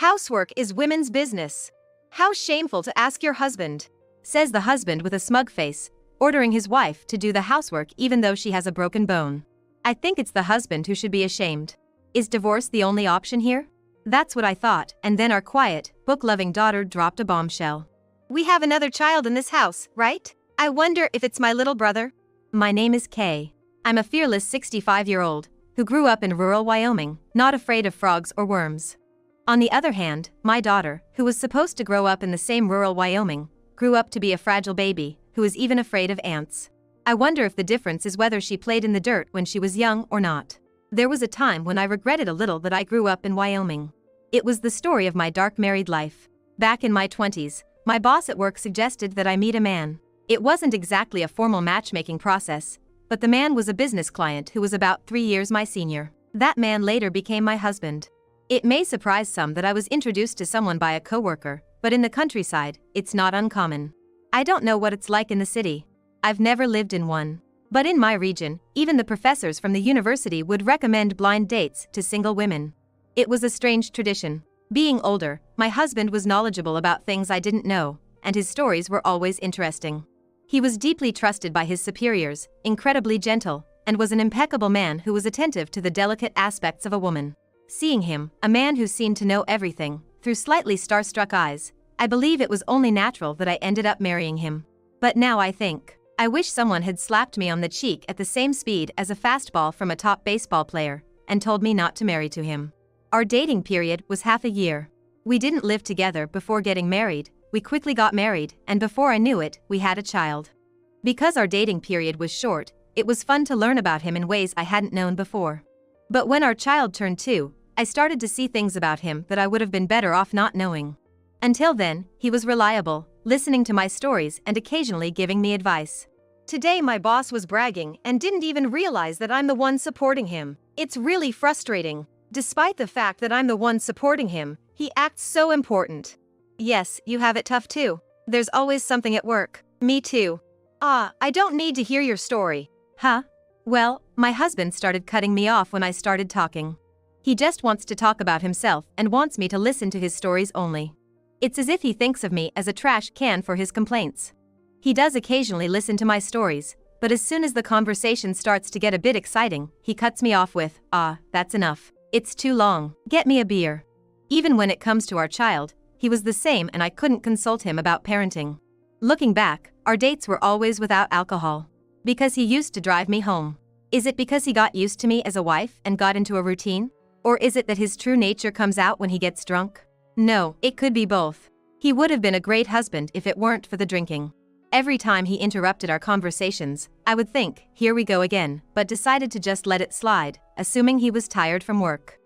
Housework is women's business. How shameful to ask your husband, says the husband with a smug face, ordering his wife to do the housework even though she has a broken bone. I think it's the husband who should be ashamed. Is divorce the only option here? That's what I thought, and then our quiet, book-loving daughter dropped a bombshell. We have another child in this house, right? I wonder if it's my little brother? My name is Kay. I'm a fearless 65-year-old who grew up in rural Wyoming, not afraid of frogs or worms. On the other hand, my daughter, who was supposed to grow up in the same rural Wyoming, grew up to be a fragile baby who is even afraid of ants. I wonder if the difference is whether she played in the dirt when she was young or not. There was a time when I regretted a little that I grew up in Wyoming. It was the story of my dark married life. Back in my 20s, my boss at work suggested that I meet a man. It wasn't exactly a formal matchmaking process, but the man was a business client who was about 3 years my senior. That man later became my husband. It may surprise some that I was introduced to someone by a coworker, but in the countryside, it's not uncommon. I don't know what it's like in the city. I've never lived in one. But in my region, even the professors from the university would recommend blind dates to single women. It was a strange tradition. Being older, my husband was knowledgeable about things I didn't know, and his stories were always interesting. He was deeply trusted by his superiors, incredibly gentle, and was an impeccable man who was attentive to the delicate aspects of a woman. Seeing him, a man who seemed to know everything, through slightly starstruck eyes, I believe it was only natural that I ended up marrying him. But now I think, I wish someone had slapped me on the cheek at the same speed as a fastball from a top baseball player, and told me not to marry to him. Our dating period was half a year. We didn't live together before getting married, we quickly got married, and before I knew it, we had a child. Because our dating period was short, it was fun to learn about him in ways I hadn't known before. But when our child turned 2, I started to see things about him that I would have been better off not knowing. Until then, he was reliable, listening to my stories and occasionally giving me advice. Today my boss was bragging and didn't even realize that I'm the one supporting him. It's really frustrating. Despite the fact that I'm the one supporting him, he acts so important. Yes, you have it tough too. There's always something at work. Me too. I don't need to hear your story. Huh? Well, my husband started cutting me off when I started talking. He just wants to talk about himself and wants me to listen to his stories only. It's as if he thinks of me as a trash can for his complaints. He does occasionally listen to my stories, but as soon as the conversation starts to get a bit exciting, he cuts me off with, that's enough. It's too long. Get me a beer. Even when it comes to our child, he was the same and I couldn't consult him about parenting. Looking back, our dates were always without alcohol. Because he used to drive me home. Is it because he got used to me as a wife and got into a routine? Or is it that his true nature comes out when he gets drunk? No, it could be both. He would have been a great husband if it weren't for the drinking. Every time he interrupted our conversations, I would think, here we go again, but decided to just let it slide, assuming he was tired from work.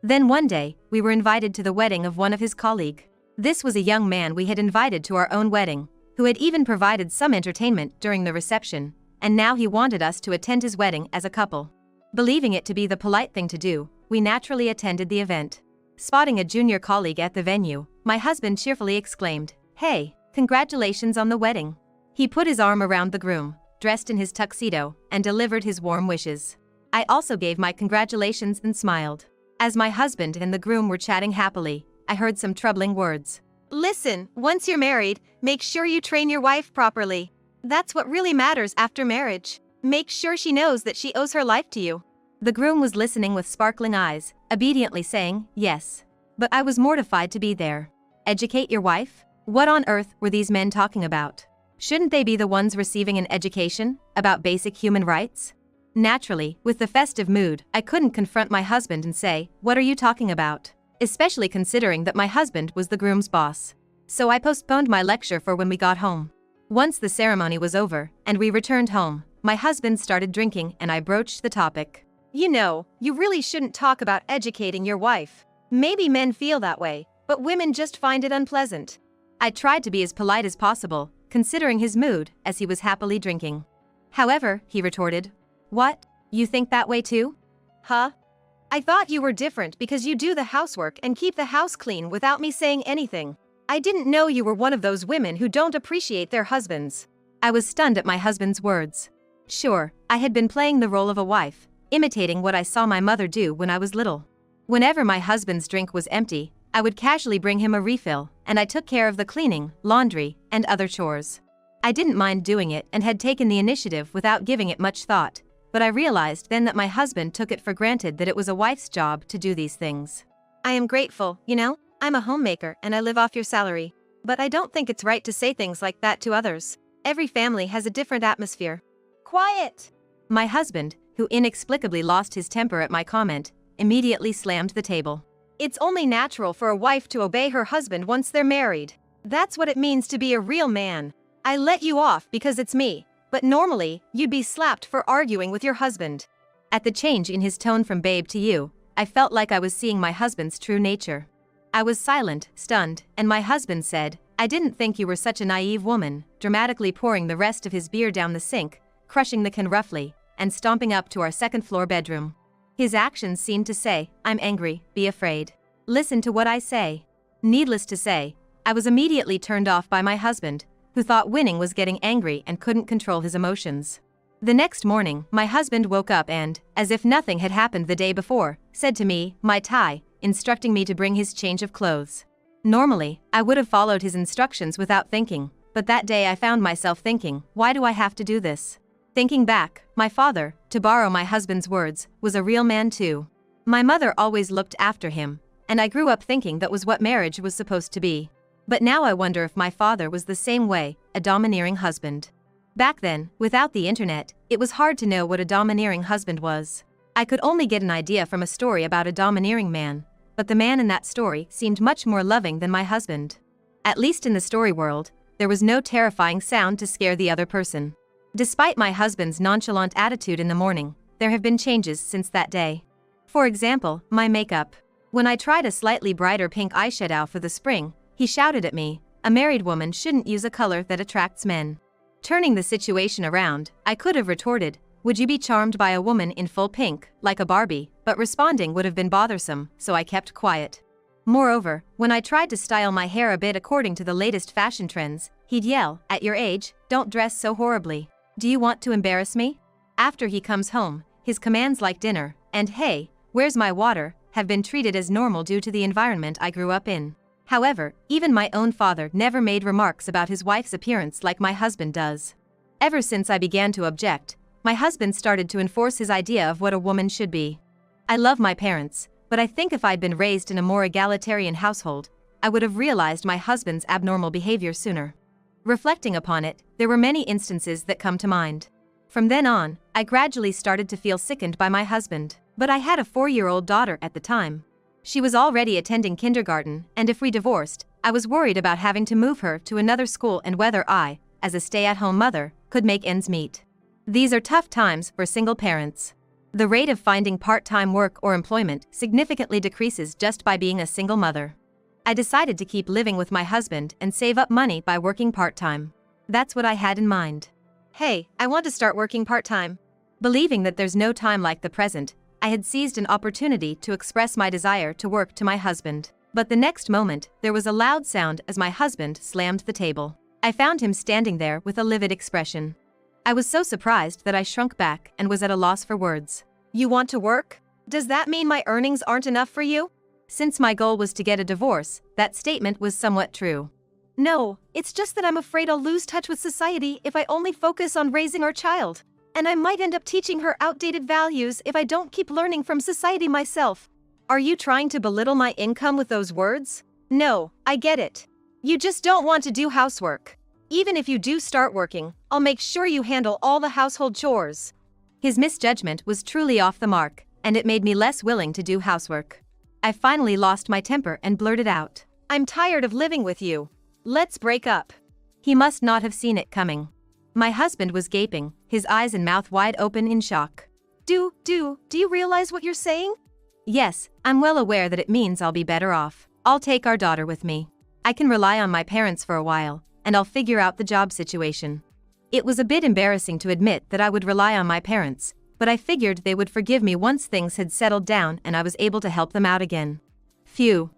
Then one day, we were invited to the wedding of one of his colleagues. This was a young man we had invited to our own wedding, who had even provided some entertainment during the reception, and now he wanted us to attend his wedding as a couple. Believing it to be the polite thing to do, we naturally attended the event. Spotting a junior colleague at the venue, my husband cheerfully exclaimed, "Hey, congratulations on the wedding." He put his arm around the groom, dressed in his tuxedo, and delivered his warm wishes. I also gave my congratulations and smiled. As my husband and the groom were chatting happily, I heard some troubling words. Listen, once you're married, make sure you train your wife properly. That's what really matters after marriage. Make sure she knows that she owes her life to you. The groom was listening with sparkling eyes, obediently saying, yes. But I was mortified to be there. Educate your wife? What on earth were these men talking about? Shouldn't they be the ones receiving an education about basic human rights? Naturally, with the festive mood, I couldn't confront my husband and say, "What are you talking about?" Especially considering that my husband was the groom's boss. So I postponed my lecture for when we got home. Once the ceremony was over, and we returned home, my husband started drinking and I broached the topic. You know, you really shouldn't talk about educating your wife. Maybe men feel that way, but women just find it unpleasant. I tried to be as polite as possible, considering his mood, as he was happily drinking. However, he retorted, "What? You think that way too? Huh? I thought you were different because you do the housework and keep the house clean without me saying anything. I didn't know you were one of those women who don't appreciate their husbands." I was stunned at my husband's words. Sure, I had been playing the role of a wife, imitating what I saw my mother do when I was little. Whenever my husband's drink was empty, I would casually bring him a refill, and I took care of the cleaning, laundry, and other chores. I didn't mind doing it and had taken the initiative without giving it much thought, but I realized then that my husband took it for granted that it was a wife's job to do these things. I am grateful, you know, I'm a homemaker and I live off your salary. But I don't think it's right to say things like that to others. Every family has a different atmosphere. Quiet! My husband, who inexplicably lost his temper at my comment, immediately slammed the table. It's only natural for a wife to obey her husband once they're married. That's what it means to be a real man. I let you off because it's me, but normally, you'd be slapped for arguing with your husband. At the change in his tone from babe to you, I felt like I was seeing my husband's true nature. I was silent, stunned, and my husband said, I didn't think you were such a naive woman, dramatically pouring the rest of his beer down the sink, crushing the can roughly, and stomping up to our second-floor bedroom. His actions seemed to say, I'm angry, be afraid. Listen to what I say. Needless to say, I was immediately turned off by my husband, who thought winning was getting angry and couldn't control his emotions. The next morning, my husband woke up and, as if nothing had happened the day before, said to me, my tie, instructing me to bring his change of clothes. Normally, I would have followed his instructions without thinking, but that day I found myself thinking, why do I have to do this? Thinking back, my father, to borrow my husband's words, was a real man too. My mother always looked after him, and I grew up thinking that was what marriage was supposed to be. But now I wonder if my father was the same way, a domineering husband. Back then, without the internet, it was hard to know what a domineering husband was. I could only get an idea from a story about a domineering man, but the man in that story seemed much more loving than my husband. At least in the story world, there was no terrifying sound to scare the other person. Despite my husband's nonchalant attitude in the morning, there have been changes since that day. For example, my makeup. When I tried a slightly brighter pink eyeshadow for the spring, he shouted at me, a married woman shouldn't use a color that attracts men. Turning the situation around, I could have retorted, would you be charmed by a woman in full pink, like a Barbie, but responding would have been bothersome, so I kept quiet. Moreover, when I tried to style my hair a bit according to the latest fashion trends, he'd yell, at your age, don't dress so horribly. Do you want to embarrass me? After he comes home, his commands like dinner, and hey, where's my water, have been treated as normal due to the environment I grew up in. However, even my own father never made remarks about his wife's appearance like my husband does. Ever since I began to object, my husband started to enforce his idea of what a woman should be. I love my parents, but I think if I'd been raised in a more egalitarian household, I would have realized my husband's abnormal behavior sooner. Reflecting upon it, there were many instances that come to mind. From then on, I gradually started to feel sickened by my husband, but I had a 4-year-old daughter at the time. She was already attending kindergarten, and if we divorced, I was worried about having to move her to another school and whether I, as a stay-at-home mother, could make ends meet. These are tough times for single parents. The rate of finding part-time work or employment significantly decreases just by being a single mother. I decided to keep living with my husband and save up money by working part-time. That's what I had in mind. Hey, I want to start working part-time. Believing that there's no time like the present, I had seized an opportunity to express my desire to work to my husband. But the next moment, there was a loud sound as my husband slammed the table. I found him standing there with a livid expression. I was so surprised that I shrunk back and was at a loss for words. You want to work? Does that mean my earnings aren't enough for you? Since my goal was to get a divorce, that statement was somewhat true. No, it's just that I'm afraid I'll lose touch with society if I only focus on raising our child. And I might end up teaching her outdated values if I don't keep learning from society myself. Are you trying to belittle my income with those words? No, I get it. You just don't want to do housework. Even if you do start working, I'll make sure you handle all the household chores. His misjudgment was truly off the mark, and it made me less willing to do housework. I finally lost my temper and blurted out, I'm tired of living with you. Let's break up. He must not have seen it coming. My husband was gaping, his eyes and mouth wide open in shock. Do you realize what you're saying? Yes, I'm well aware that it means I'll be better off. I'll take our daughter with me. I can rely on my parents for a while, and I'll figure out the job situation. It was a bit embarrassing to admit that I would rely on my parents, but I figured they would forgive me once things had settled down and I was able to help them out again. Phew.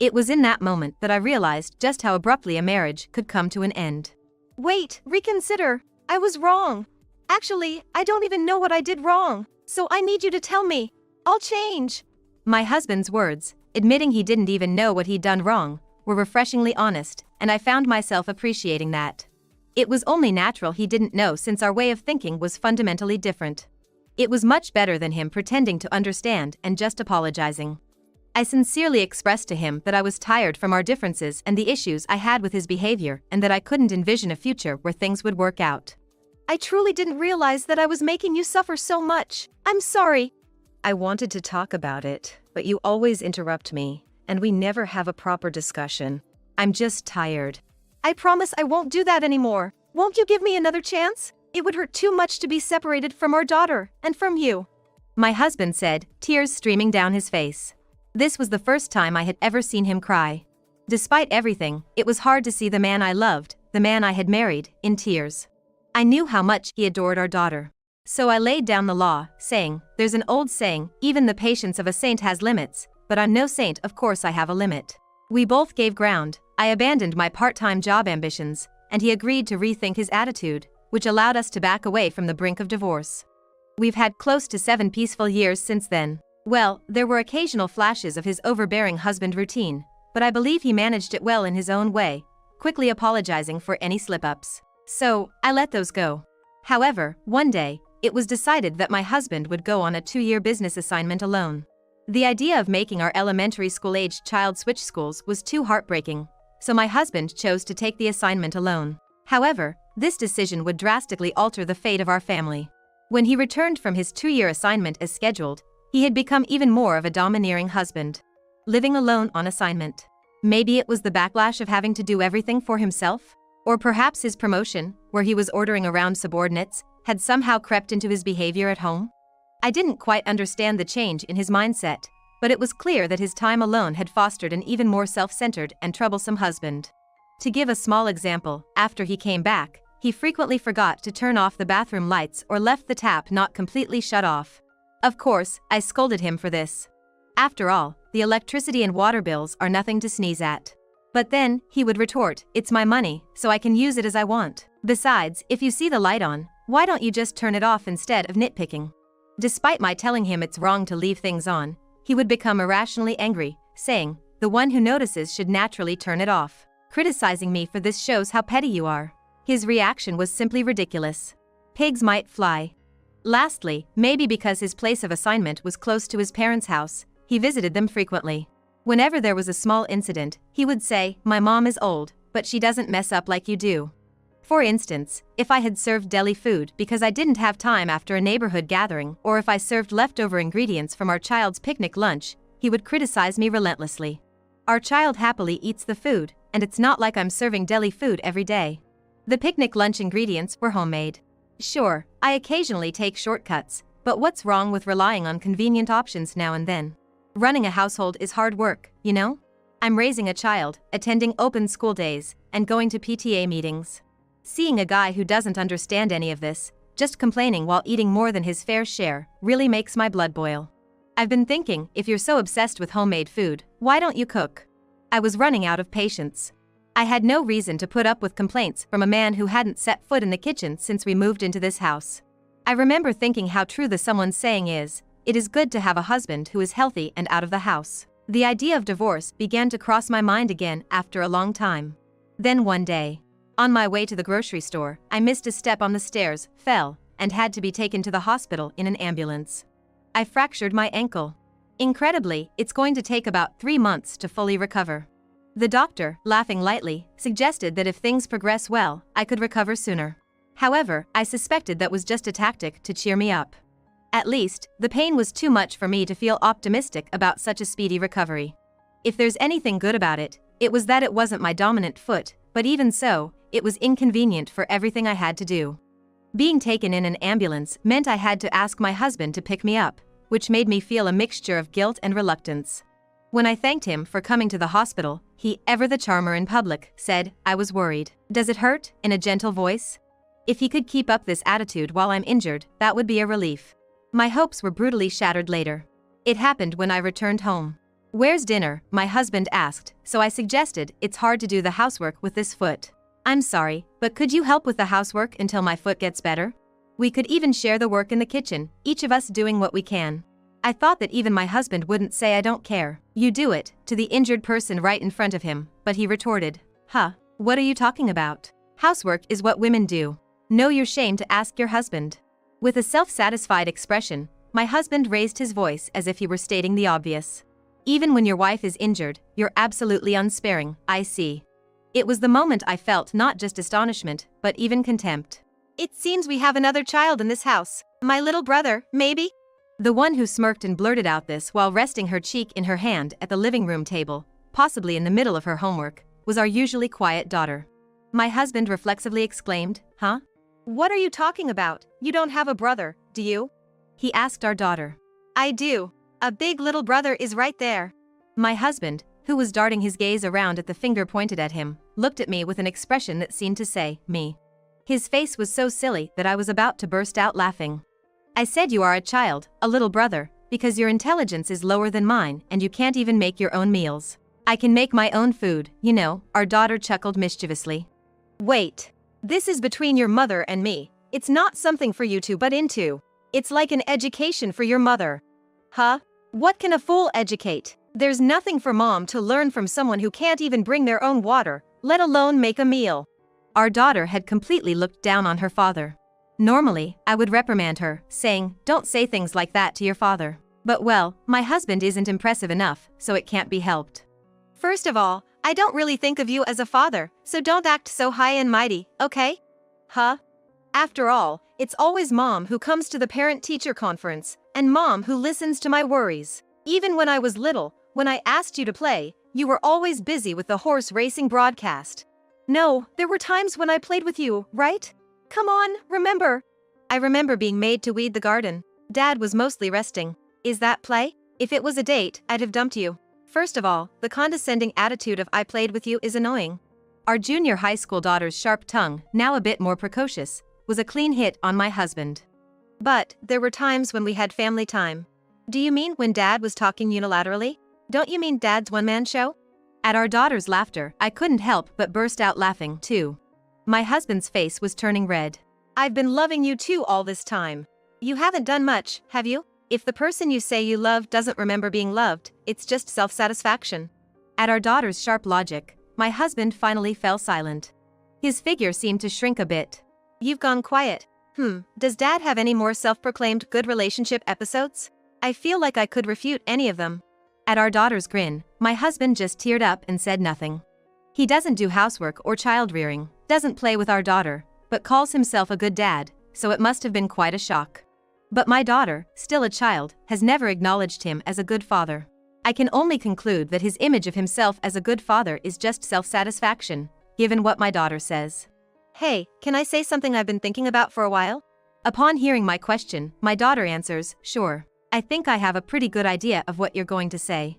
It was in that moment that I realized just how abruptly a marriage could come to an end. Wait, reconsider. I was wrong. Actually, I don't even know what I did wrong, so I need you to tell me. I'll change. My husband's words, admitting he didn't even know what he'd done wrong, were refreshingly honest, and I found myself appreciating that. It was only natural he didn't know since our way of thinking was fundamentally different. It was much better than him pretending to understand and just apologizing. I sincerely expressed to him that I was tired from our differences and the issues I had with his behavior and that I couldn't envision a future where things would work out. "I truly didn't realize that I was making you suffer so much. I'm sorry." I wanted to talk about it, but you always interrupt me, and we never have a proper discussion. I'm just tired. "I promise I won't do that anymore. Won't you give me another chance? It would hurt too much to be separated from our daughter, and from you," my husband said, tears streaming down his face. This was the first time I had ever seen him cry. Despite everything, it was hard to see the man I loved, the man I had married, in tears. I knew how much he adored our daughter. So I laid down the law, saying, "There's an old saying, even the patience of a saint has limits, but I'm no saint, of course I have a limit." We both gave ground. I abandoned my part-time job ambitions, and he agreed to rethink his attitude, which allowed us to back away from the brink of divorce. We've had close to 7 peaceful years since then. Well, there were occasional flashes of his overbearing husband routine, but I believe he managed it well in his own way, quickly apologizing for any slip-ups. So, I let those go. However, one day, it was decided that my husband would go on a 2-year business assignment alone. The idea of making our elementary school-aged child switch schools was too heartbreaking, so my husband chose to take the assignment alone. However, this decision would drastically alter the fate of our family. When he returned from his 2-year assignment as scheduled, he had become even more of a domineering husband. Living alone on assignment. Maybe it was the backlash of having to do everything for himself? Or perhaps his promotion, where he was ordering around subordinates, had somehow crept into his behavior at home? I didn't quite understand the change in his mindset, but it was clear that his time alone had fostered an even more self-centered and troublesome husband. To give a small example, after he came back, he frequently forgot to turn off the bathroom lights or left the tap not completely shut off. Of course, I scolded him for this. After all, the electricity and water bills are nothing to sneeze at. But then, he would retort, "It's my money, so I can use it as I want. Besides, if you see the light on, why don't you just turn it off instead of nitpicking?" Despite my telling him it's wrong to leave things on, he would become irrationally angry, saying, "The one who notices should naturally turn it off. Criticizing me for this shows how petty you are." His reaction was simply ridiculous. Pigs might fly. Lastly, maybe because his place of assignment was close to his parents' house, he visited them frequently. Whenever there was a small incident, he would say, "My mom is old, but she doesn't mess up like you do." For instance, if I had served deli food because I didn't have time after a neighborhood gathering, or if I served leftover ingredients from our child's picnic lunch, he would criticize me relentlessly. Our child happily eats the food, and it's not like I'm serving deli food every day. The picnic lunch ingredients were homemade. Sure, I occasionally take shortcuts, but what's wrong with relying on convenient options now and then? Running a household is hard work, you know? I'm raising a child, attending open school days, and going to PTA meetings. Seeing a guy who doesn't understand any of this, just complaining while eating more than his fair share, really makes my blood boil. I've been thinking, if you're so obsessed with homemade food, why don't you cook? I was running out of patience. I had no reason to put up with complaints from a man who hadn't set foot in the kitchen since we moved into this house. I remember thinking how true the someone's saying is, "It is good to have a husband who is healthy and out of the house." The idea of divorce began to cross my mind again after a long time. Then one day, on my way to the grocery store, I missed a step on the stairs, fell, and had to be taken to the hospital in an ambulance. I fractured my ankle. Incredibly, it's going to take about 3 months to fully recover. The doctor, laughing lightly, suggested that if things progress well, I could recover sooner. However, I suspected that was just a tactic to cheer me up. At least, the pain was too much for me to feel optimistic about such a speedy recovery. If there's anything good about it, it was that it wasn't my dominant foot, but even so, it was inconvenient for everything I had to do. Being taken in an ambulance meant I had to ask my husband to pick me up, which made me feel a mixture of guilt and reluctance. When I thanked him for coming to the hospital, he, ever the charmer in public, said, "I was worried. Does it hurt?" in a gentle voice. If he could keep up this attitude while I'm injured, that would be a relief. My hopes were brutally shattered later. It happened when I returned home. "Where's dinner?" my husband asked, so I suggested, "It's hard to do the housework with this foot." "I'm sorry, but could you help with the housework until my foot gets better?" We could even share the work in the kitchen, each of us doing what we can. I thought that even my husband wouldn't say I don't care. You do it, to the injured person right in front of him, but he retorted, huh, what are you talking about? Housework is what women do. Know your shame to ask your husband. With a self-satisfied expression, my husband raised his voice as if he were stating the obvious. Even when your wife is injured, you're absolutely unsparing, I see. It was the moment I felt not just astonishment, but even contempt. It seems we have another child in this house. My little brother, maybe? The one who smirked and blurted out this while resting her cheek in her hand at the living room table, possibly in the middle of her homework, was our usually quiet daughter. My husband reflexively exclaimed, huh? What are you talking about? You don't have a brother, do you? He asked our daughter. I do. A big little brother is right there. My husband, who was darting his gaze around at the finger pointed at him, looked at me with an expression that seemed to say, me. His face was so silly that I was about to burst out laughing. I said you are a child, a little brother, because your intelligence is lower than mine and you can't even make your own meals. I can make my own food, you know, our daughter chuckled mischievously. Wait. This is between your mother and me. It's not something for you to butt into. It's like an education for your mother. Huh? What can a fool educate? There's nothing for mom to learn from someone who can't even bring their own water, let alone make a meal. Our daughter had completely looked down on her father. Normally, I would reprimand her, saying, don't say things like that to your father. But well, my husband isn't impressive enough, so it can't be helped. First of all, I don't really think of you as a father, so don't act so high and mighty, okay? Huh? After all, it's always mom who comes to the parent-teacher conference, and mom who listens to my worries. Even when I was little, when I asked you to play, you were always busy with the horse racing broadcast. No, there were times when I played with you, right? Come on, remember. I remember being made to weed the garden. Dad was mostly resting. Is that play? If it was a date, I'd have dumped you. First of all, the condescending attitude of I played with you is annoying. Our junior high school daughter's sharp tongue, now a bit more precocious, was a clean hit on my husband. But there were times when we had family time. Do you mean when Dad was talking unilaterally? Don't you mean Dad's one-man show? At our daughter's laughter, I couldn't help but burst out laughing, too. My husband's face was turning red. I've been loving you too all this time. You haven't done much, have you? If the person you say you love doesn't remember being loved, it's just self-satisfaction. At our daughter's sharp logic, my husband finally fell silent. His figure seemed to shrink a bit. You've gone quiet. Does Dad have any more self-proclaimed good relationship episodes? I feel like I could refute any of them. At our daughter's grin, my husband just teared up and said nothing. He doesn't do housework or child-rearing, doesn't play with our daughter, but calls himself a good dad, so it must have been quite a shock. But my daughter, still a child, has never acknowledged him as a good father. I can only conclude that his image of himself as a good father is just self-satisfaction, given what my daughter says. Hey, can I say something I've been thinking about for a while? Upon hearing my question, my daughter answers, sure. I think I have a pretty good idea of what you're going to say.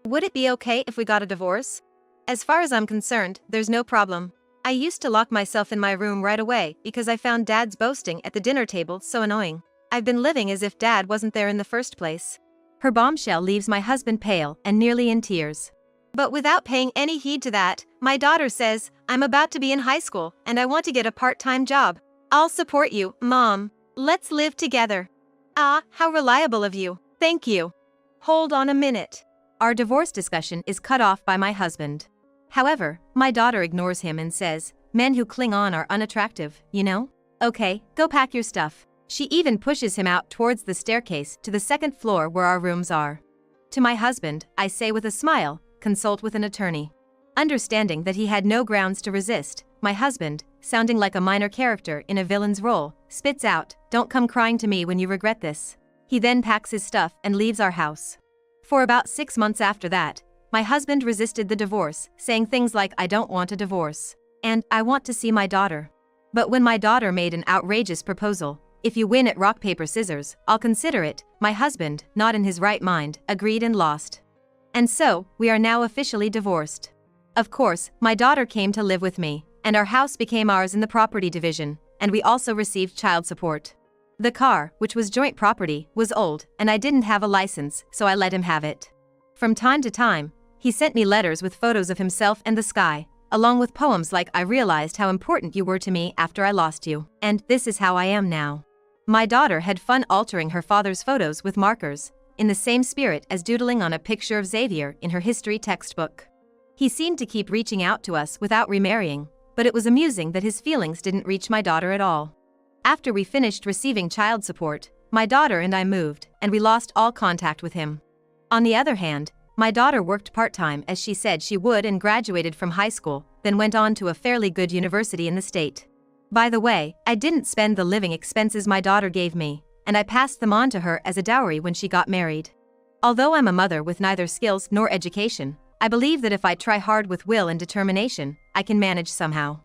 Would it be okay if we got a divorce? As far as I'm concerned, there's no problem. I used to lock myself in my room right away because I found Dad's boasting at the dinner table so annoying. I've been living as if Dad wasn't there in the first place. Her bombshell leaves my husband pale and nearly in tears. But without paying any heed to that, my daughter says, I'm about to be in high school and I want to get a part-time job. I'll support you, Mom. Let's live together. Ah, how reliable of you. Thank you. Hold on a minute. Our divorce discussion is cut off by my husband. However, my daughter ignores him and says, men who cling on are unattractive, you know? Okay, go pack your stuff. She even pushes him out towards the staircase to the second floor where our rooms are. To my husband, I say with a smile, consult with an attorney. Understanding that he had no grounds to resist, my husband, sounding like a minor character in a villain's role, spits out, don't come crying to me when you regret this. He then packs his stuff and leaves our house. For about 6 months after that, my husband resisted the divorce, saying things like I don't want a divorce, and I want to see my daughter. But when my daughter made an outrageous proposal, if you win at rock paper scissors, I'll consider it, my husband, not in his right mind, agreed and lost. And so, we are now officially divorced. Of course, my daughter came to live with me, and our house became ours in the property division, and we also received child support. The car, which was joint property, was old, and I didn't have a license, so I let him have it. From time to time, he sent me letters with photos of himself and the sky, along with poems like I realized how important you were to me after I lost you, and this is how I am now. My daughter had fun altering her father's photos with markers, in the same spirit as doodling on a picture of Xavier in her history textbook. He seemed to keep reaching out to us without remarrying, but it was amusing that his feelings didn't reach my daughter at all. After we finished receiving child support, my daughter and I moved, and we lost all contact with him. On the other hand, my daughter worked part-time as she said she would and graduated from high school, then went on to a fairly good university in the state. By the way, I didn't spend the living expenses my daughter gave me, and I passed them on to her as a dowry when she got married. Although I'm a mother with neither skills nor education, I believe that if I try hard with will and determination, I can manage somehow.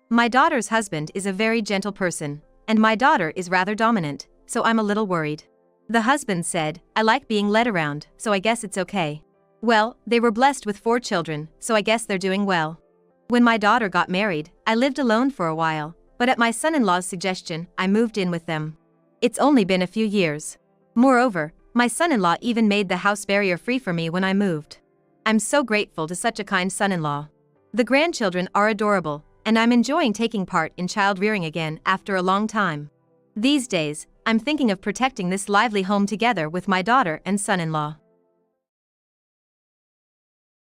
My daughter's husband is a very gentle person, and my daughter is rather dominant, so I'm a little worried. The husband said, "I like being led around, so I guess it's okay." Well, they were blessed with 4 children, so I guess they're doing well. When my daughter got married, I lived alone for a while, but at my son-in-law's suggestion, I moved in with them. It's only been a few years. Moreover, my son-in-law even made the house barrier-free for me when I moved. I'm so grateful to such a kind son-in-law. The grandchildren are adorable, and I'm enjoying taking part in child rearing again after a long time. These days, I'm thinking of protecting this lively home together with my daughter and son-in-law.